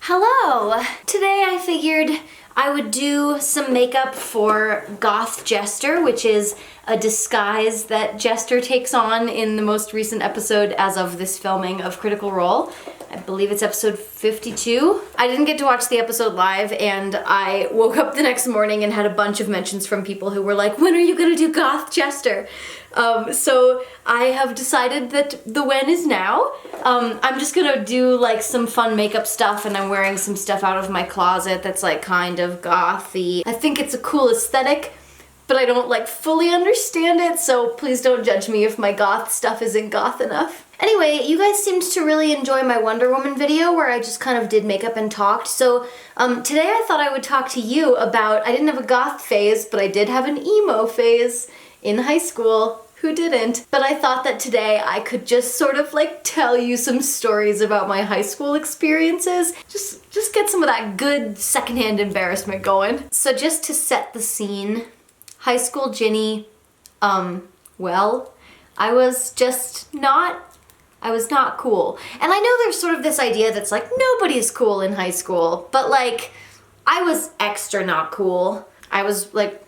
Hello! Today I figured I would do some makeup for Goth Jester, which is a disguise that Jester takes on in the most recent episode as of this filming of Critical Role. I believe it's episode 52. I didn't get to watch the episode live, and I woke up the next morning and had a bunch of mentions from people who were like, when are you gonna do Goth Jester? So I have decided that the when is now. I'm just gonna do like some fun makeup stuff, and I'm wearing some stuff out of my closet that's like kind of gothy. I think it's a cool aesthetic, but I don't like fully understand it, so please don't judge me if my goth stuff isn't goth enough. Anyway, you guys seemed to really enjoy my Wonder Woman video where I just kind of did makeup and talked, so today I thought I would talk to you about, I didn't have a goth phase, but I did have an emo phase in high school. Who didn't? But I thought that today I could just sort of like tell you some stories about my high school experiences. Just get some of that good secondhand embarrassment going. So just to set the scene, high school Ginny, well, I was not cool. And I know there's sort of this idea that's like, nobody's cool in high school, but like, I was extra not cool. I was like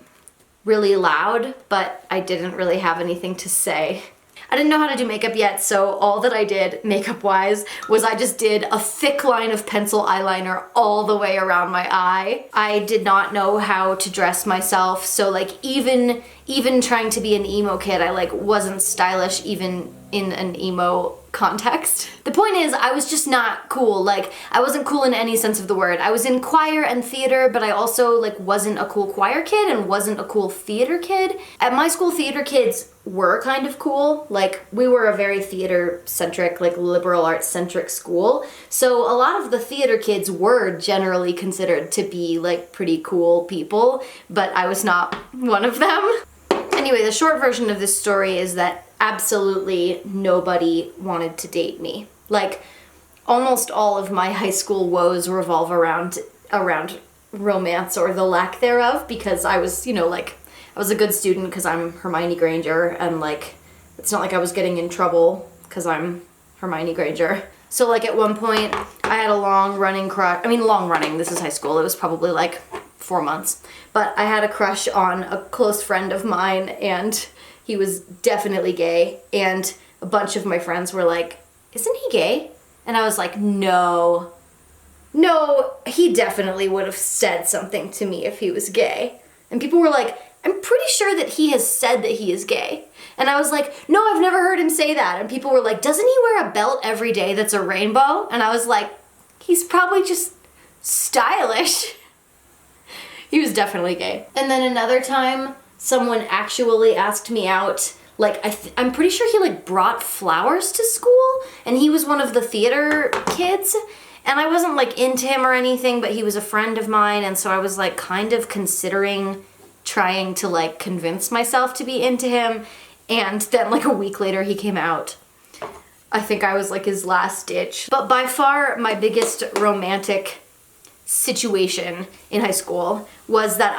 really loud, but I didn't really have anything to say. I didn't know how to do makeup yet, so all that I did, makeup-wise, was I just did a thick line of pencil eyeliner all the way around my eye. I did not know how to dress myself, so like even trying to be an emo kid, I like wasn't stylish even in an emo context. The point is, I was just not cool. Like, I wasn't cool in any sense of the word. I was in choir and theater, but I also like wasn't a cool choir kid and wasn't a cool theater kid. At my school, theater kids were kind of cool. Like, we were a very theater-centric, like liberal arts-centric school. So a lot of the theater kids were generally considered to be like pretty cool people, but I was not one of them. Anyway, the short version of this story is that absolutely nobody wanted to date me. Like, almost all of my high school woes revolve around romance or the lack thereof, because I was, you know, like, I was a good student because I'm Hermione Granger, and like, it's not like I was getting in trouble because I'm Hermione Granger. So like at one point, I had a long-running crush. I mean, long-running, this is high school. It was probably like 4 months. But I had a crush on a close friend of mine, and he was definitely gay. And a bunch of my friends were like, isn't he gay? And I was like, no, he definitely would have said something to me if he was gay. And people were like, I'm pretty sure that he has said that he is gay. And I was like, no, I've never heard him say that. And people were like, doesn't he wear a belt every day that's a rainbow? And I was like, he's probably just stylish. He was definitely gay. And then another time, someone actually asked me out. Like, I'm pretty sure he like brought flowers to school, and he was one of the theater kids. And I wasn't like into him or anything, but he was a friend of mine, and so I was like kind of considering trying to like convince myself to be into him. And then like a week later he came out. I think I was like his last ditch. But by far my biggest romantic situation in high school was that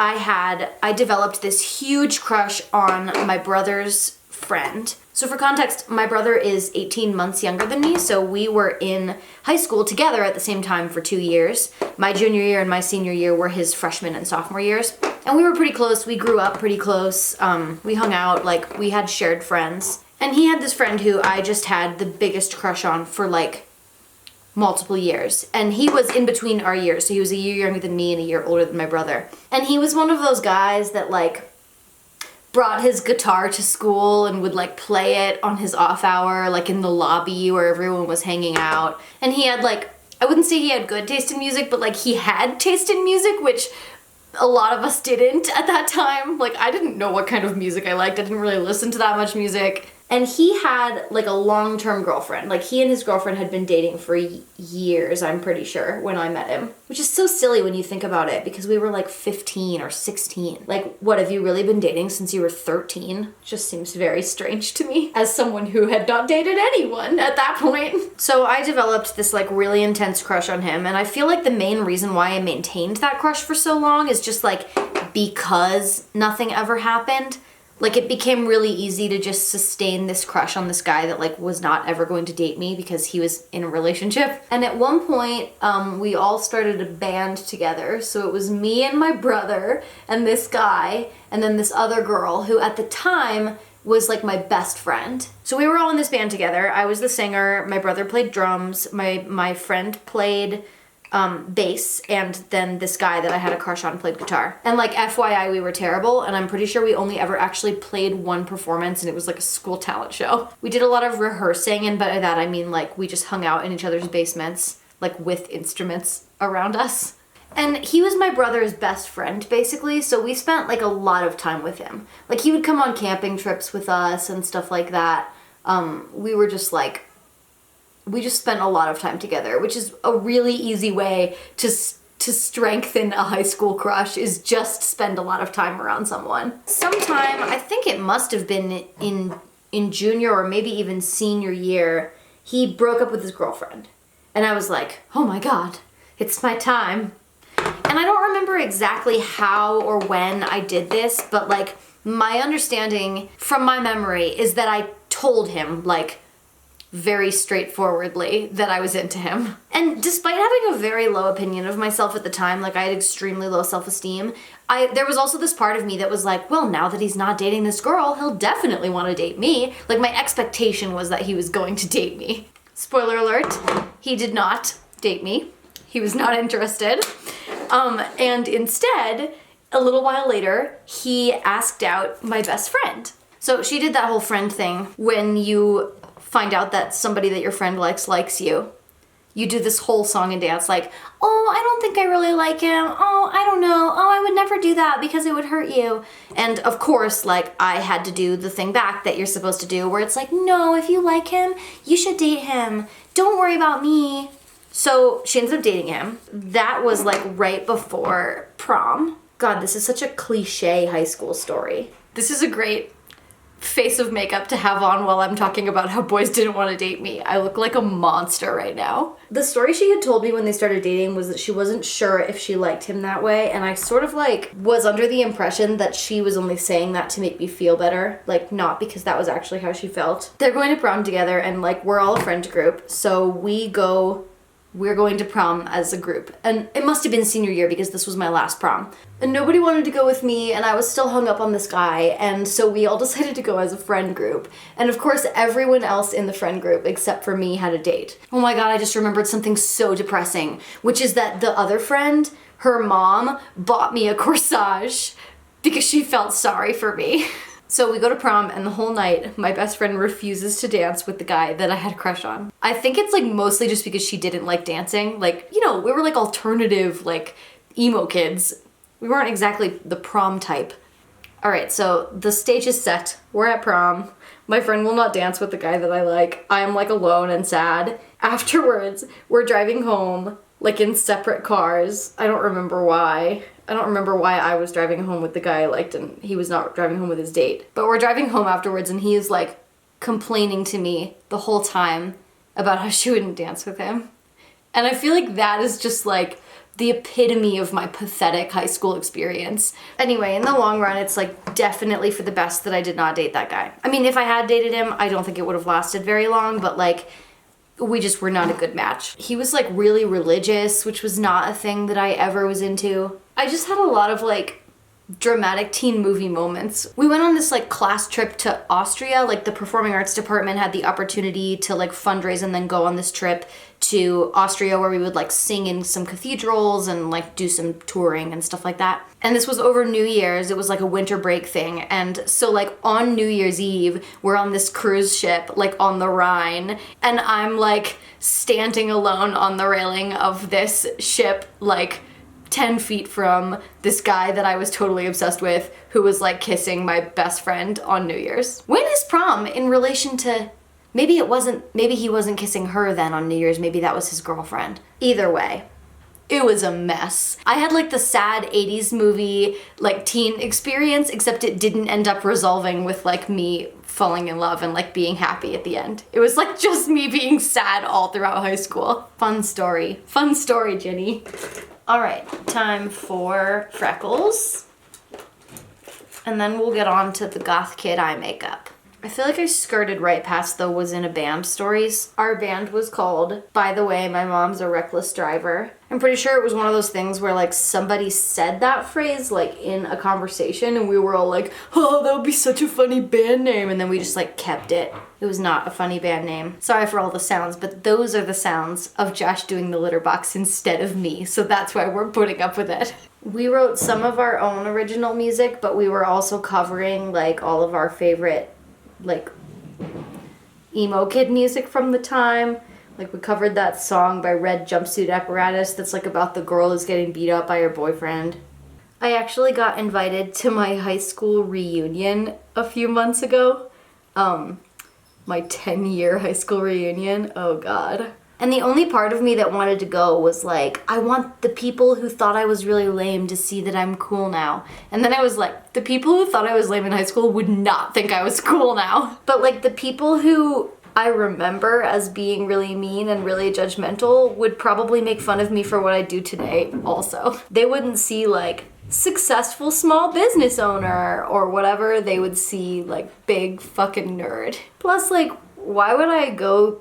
I developed this huge crush on my brother's friend. So for context, my brother is 18 months younger than me, so we were in high school together at the same time for 2 years. My junior year and my senior year were his freshman and sophomore years. And we were pretty close. We grew up pretty close. We hung out, like, we had shared friends. And he had this friend who I just had the biggest crush on for, like, multiple years. And he was in between our years, so he was a year younger than me and a year older than my brother. And he was one of those guys that, like, brought his guitar to school and would like play it on his off hour, like in the lobby where everyone was hanging out. And he had like, I wouldn't say he had good taste in music, but like he had taste in music, which a lot of us didn't at that time. Like, I didn't know what kind of music I liked. I didn't really listen to that much music. And he had like a long-term girlfriend. Like, he and his girlfriend had been dating for years, I'm pretty sure, when I met him. Which is so silly when you think about it, because we were like 15 or 16. Like, what, have you really been dating since you were 13? Just seems very strange to me, as someone who had not dated anyone at that point. So I developed this like really intense crush on him, and I feel like the main reason why I maintained that crush for so long is just like because nothing ever happened. Like, it became really easy to just sustain this crush on this guy that, like, was not ever going to date me because he was in a relationship. And at one point, we all started a band together. So it was me and my brother and this guy and then this other girl who at the time was like my best friend. So we were all in this band together. I was the singer, my brother played drums, my friend played bass, and then this guy that I had a crush on played guitar. And like FYI, we were terrible, and I'm pretty sure we only ever actually played one performance, and it was like a school talent show. We did a lot of rehearsing, and by that I mean like we just hung out in each other's basements, like with instruments around us. And he was my brother's best friend, basically, so we spent like a lot of time with him. Like he would come on camping trips with us and stuff like that. We just spent a lot of time together, which is a really easy way to strengthen a high school crush, is just spend a lot of time around someone. Sometime, I think it must have been in junior or maybe even senior year, he broke up with his girlfriend. And I was like, oh my God, it's my time. And I don't remember exactly how or when I did this, but like my understanding from my memory is that I told him like very straightforwardly that I was into him. And despite having a very low opinion of myself at the time, like I had extremely low self-esteem, there was also this part of me that was like, well, now that he's not dating this girl, he'll definitely want to date me. Like my expectation was that he was going to date me. Spoiler alert, he did not date me. He was not interested. And instead, a little while later, he asked out my best friend. So she did that whole friend thing when you find out that somebody that your friend likes you. You do this whole song and dance like, oh, I don't think I really like him. Oh, I don't know. Oh, I would never do that because it would hurt you. And of course, like, I had to do the thing back that you're supposed to do where it's like, no, if you like him, you should date him. Don't worry about me. So she ends up dating him. That was like right before prom. God, this is such a cliche high school story. This is a great face of makeup to have on while I'm talking about how boys didn't want to date me. I look like a monster right now. The story she had told me when they started dating was that she wasn't sure if she liked him that way, and I sort of like was under the impression that she was only saying that to make me feel better, like not because that was actually how she felt. They're going to prom together and like we're all a friend group, so we're going to prom as a group. And it must have been senior year because this was my last prom. And nobody wanted to go with me and I was still hung up on this guy. And so we all decided to go as a friend group. And of course, everyone else in the friend group except for me had a date. Oh my God, I just remembered something so depressing, which is that the other friend, her mom, bought me a corsage because she felt sorry for me. So we go to prom and the whole night, my best friend refuses to dance with the guy that I had a crush on. I think it's like mostly just because she didn't like dancing. Like, you know, we were like alternative, like emo kids. We weren't exactly the prom type. All right, so the stage is set. We're at prom. My friend will not dance with the guy that I like. I'm like alone and sad. Afterwards, we're driving home, like in separate cars. I don't remember why. I don't remember why I was driving home with the guy I liked and he was not driving home with his date. But we're driving home afterwards and he is like complaining to me the whole time about how she wouldn't dance with him. And I feel like that is just like the epitome of my pathetic high school experience. Anyway, in the long run, it's like definitely for the best that I did not date that guy. I mean, if I had dated him, I don't think it would have lasted very long, but like we just were not a good match. He was like really religious, which was not a thing that I ever was into. I just had a lot of like dramatic teen movie moments. We went on this like class trip to Austria. Like the performing arts department had the opportunity to like fundraise and then go on this trip to Austria where we would like sing in some cathedrals and like do some touring and stuff like that. And this was over New Year's. It was like a winter break thing. And so like on New Year's Eve, we're on this cruise ship like on the Rhine and I'm like standing alone on the railing of this ship like 10 feet from this guy that I was totally obsessed with who was like kissing my best friend on New Year's. When is prom in relation to, maybe he wasn't kissing her then on New Year's, maybe that was his girlfriend. Either way, it was a mess. I had like the sad 80s movie like teen experience, except it didn't end up resolving with like me falling in love and like being happy at the end. It was like just me being sad all throughout high school. Fun story, Ginny. All right, time for Freckles. And then we'll get on to the goth kid eye makeup. I feel like I skirted right past the was in a band stories. Our band was called, By the Way, My Mom's a Reckless Driver. I'm pretty sure it was one of those things where like somebody said that phrase like in a conversation and we were all like, oh, that would be such a funny band name. And then we just like kept it. It was not a funny band name. Sorry for all the sounds, but those are the sounds of Josh doing the litter box instead of me. So that's why we're putting up with it. We wrote some of our own original music, but we were also covering like all of our favorite like emo kid music from the time. Like we covered that song by Red Jumpsuit Apparatus that's like about the girl who's getting beat up by her boyfriend. I actually got invited to my high school reunion a few months ago. My 10-year high school reunion. Oh god. And the only part of me that wanted to go was like, I want the people who thought I was really lame to see that I'm cool now. And then I was like, the people who thought I was lame in high school would not think I was cool now. But like the people who I remember as being really mean and really judgmental would probably make fun of me for what I do today also. They wouldn't see like successful small business owner or whatever. They would see like big fucking nerd. Plus like, why would I go?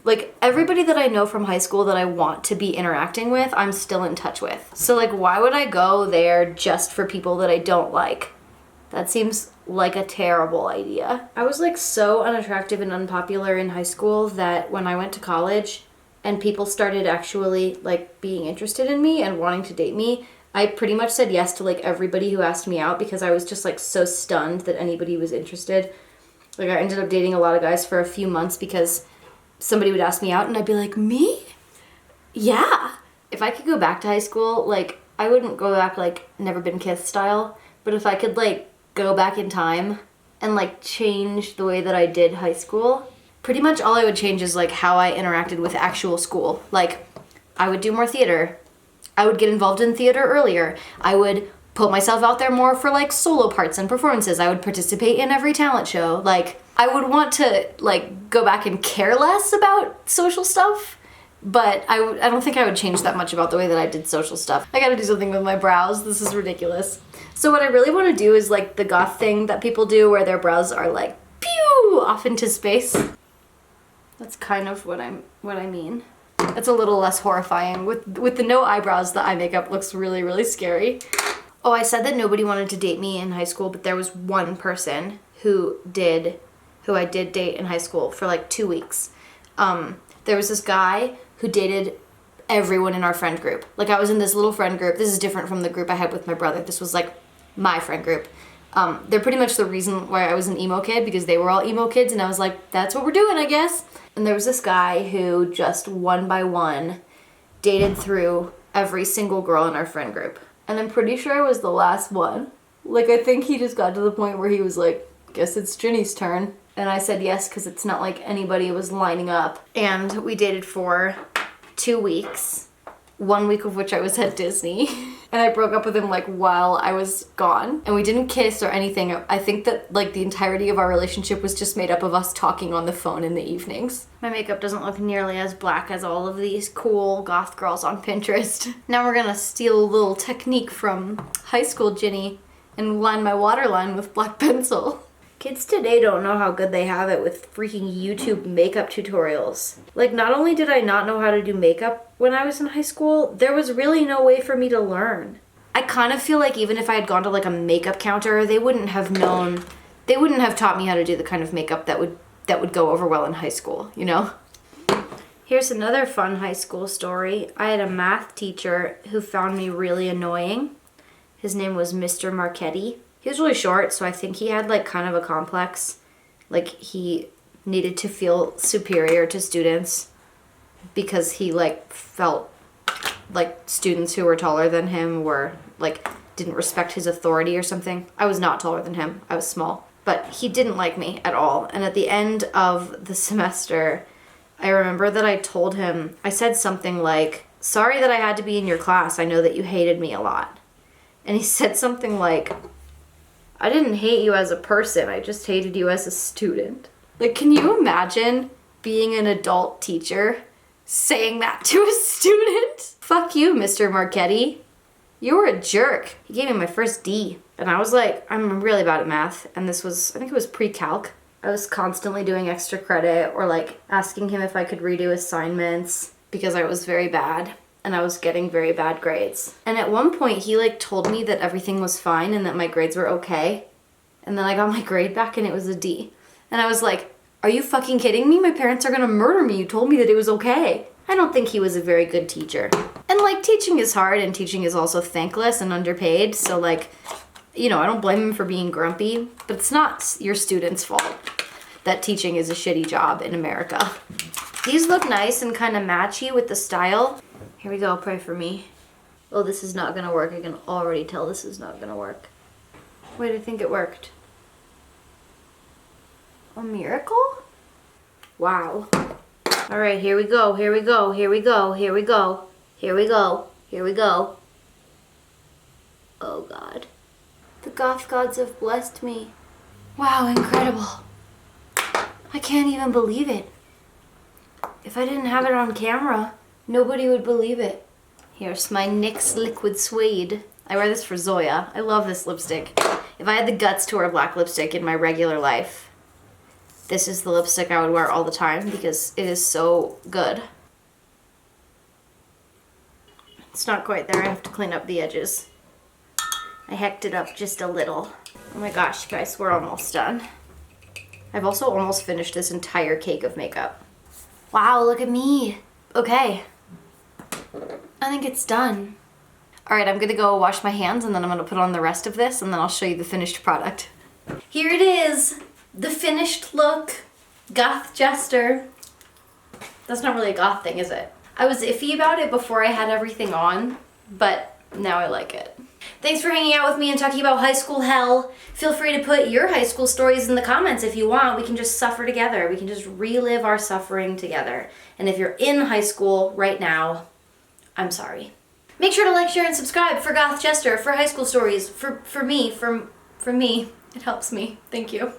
Like, everybody that I know from high school that I want to be interacting with, I'm still in touch with. So, like, why would I go there just for people that I don't like? That seems like a terrible idea. I was, like, so unattractive and unpopular in high school that when I went to college and people started actually, like, being interested in me and wanting to date me, I pretty much said yes to, like, everybody who asked me out because I was just, like, so stunned that anybody was interested. Like, I ended up dating a lot of guys for a few months because somebody would ask me out and I'd be like, me? Yeah. If I could go back to high school, like, I wouldn't go back, like, never been kissed style, but if I could, like, go back in time and, like, change the way that I did high school, pretty much all I would change is, like, how I interacted with actual school. Like, I would do more theater. I would get involved in theater earlier. I would put myself out there more for, like, solo parts and performances. I would participate in every talent show. Like, I would want to, like, go back and care less about social stuff, but I don't think I would change that much about the way that I did social stuff. I gotta do something with my brows. This is ridiculous. So what I really want to do is, like, the goth thing that people do where their brows are, like, pew, off into space. That's kind of what I mean. It's a little less horrifying. With the no eyebrows, the eye makeup looks really, really scary. Oh, I said that nobody wanted to date me in high school, but there was one person who I did date in high school for like 2 weeks. There was this guy who dated everyone in our friend group. Like, I was in this little friend group. This is different from the group I had with my brother. This was like my friend group. They're pretty much the reason why I was an emo kid, because they were all emo kids and I was like, that's what we're doing, I guess. And there was this guy who just one by one dated through every single girl in our friend group. And I'm pretty sure I was the last one. Like, I think he just got to the point where he was like, guess it's Ginny's turn. And I said yes, because it's not like anybody was lining up. And we dated for 2 weeks, 1 week of which I was at Disney. And I broke up with him, like, while I was gone. And we didn't kiss or anything. I think that, like, the entirety of our relationship was just made up of us talking on the phone in the evenings. My makeup doesn't look nearly as black as all of these cool goth girls on Pinterest. Now we're gonna steal a little technique from high school Ginny and line my waterline with black pencil. Kids today don't know how good they have it with freaking YouTube makeup tutorials. Like, not only did I not know how to do makeup when I was in high school, there was really no way for me to learn. I kind of feel like even if I had gone to like a makeup counter, they wouldn't have taught me how to do the kind of makeup that would go over well in high school, you know? Here's another fun high school story. I had a math teacher who found me really annoying. His name was Mr. Marchetti. He was really short, so I think he had, like, kind of a complex. Like, he needed to feel superior to students because he, like, felt like students who were taller than him were, like, didn't respect his authority or something. I was not taller than him. I was small. But he didn't like me at all. And at the end of the semester, I remember that I told him, I said something like, sorry that I had to be in your class. I know that you hated me a lot. And he said something like, I didn't hate you as a person, I just hated you as a student. Like, can you imagine being an adult teacher saying that to a student? Fuck you, Mr. Marchetti. You were a jerk. He gave me my first D. And I was like, I'm really bad at math. And this was, I think it was pre-calc. I was constantly doing extra credit or like asking him if I could redo assignments because I was very bad and I was getting very bad grades. And at one point he like told me that everything was fine and that my grades were okay. And then I got my grade back and it was a D. And I was like, are you fucking kidding me? My parents are gonna murder me. You told me that it was okay. I don't think he was a very good teacher. And like teaching is hard and teaching is also thankless and underpaid. So like, you know, I don't blame him for being grumpy, but it's not your student's fault that teaching is a shitty job in America. These look nice and kind of matchy with the style. Here we go, pray for me. Oh, this is not gonna work. I can already tell this is not gonna work. Wait, I think it worked. A miracle? Wow. All right, here we go, here we go, here we go, here we go, here we go, here we go. Oh God. The goth gods have blessed me. Wow, incredible. I can't even believe it. If I didn't have it on camera, nobody would believe it. Here's my NYX Liquid Suede. I wear this for Zoya. I love this lipstick. If I had the guts to wear black lipstick in my regular life, this is the lipstick I would wear all the time because it is so good. It's not quite there. I have to clean up the edges. I hecked it up just a little. Oh my gosh, guys, we're almost done. I've also almost finished this entire cake of makeup. Wow, look at me. Okay. I think it's done. All right, I'm gonna go wash my hands and then I'm gonna put on the rest of this and then I'll show you the finished product. Here it is, the finished look, Goth Jester. That's not really a goth thing, is it? I was iffy about it before I had everything on, but now I like it. Thanks for hanging out with me and talking about high school hell. Feel free to put your high school stories in the comments if you want. We can just suffer together. We can just relive our suffering together. And if you're in high school right now, I'm sorry. Make sure to like, share, and subscribe for Goth Jester, for high school stories, for me. It helps me. Thank you.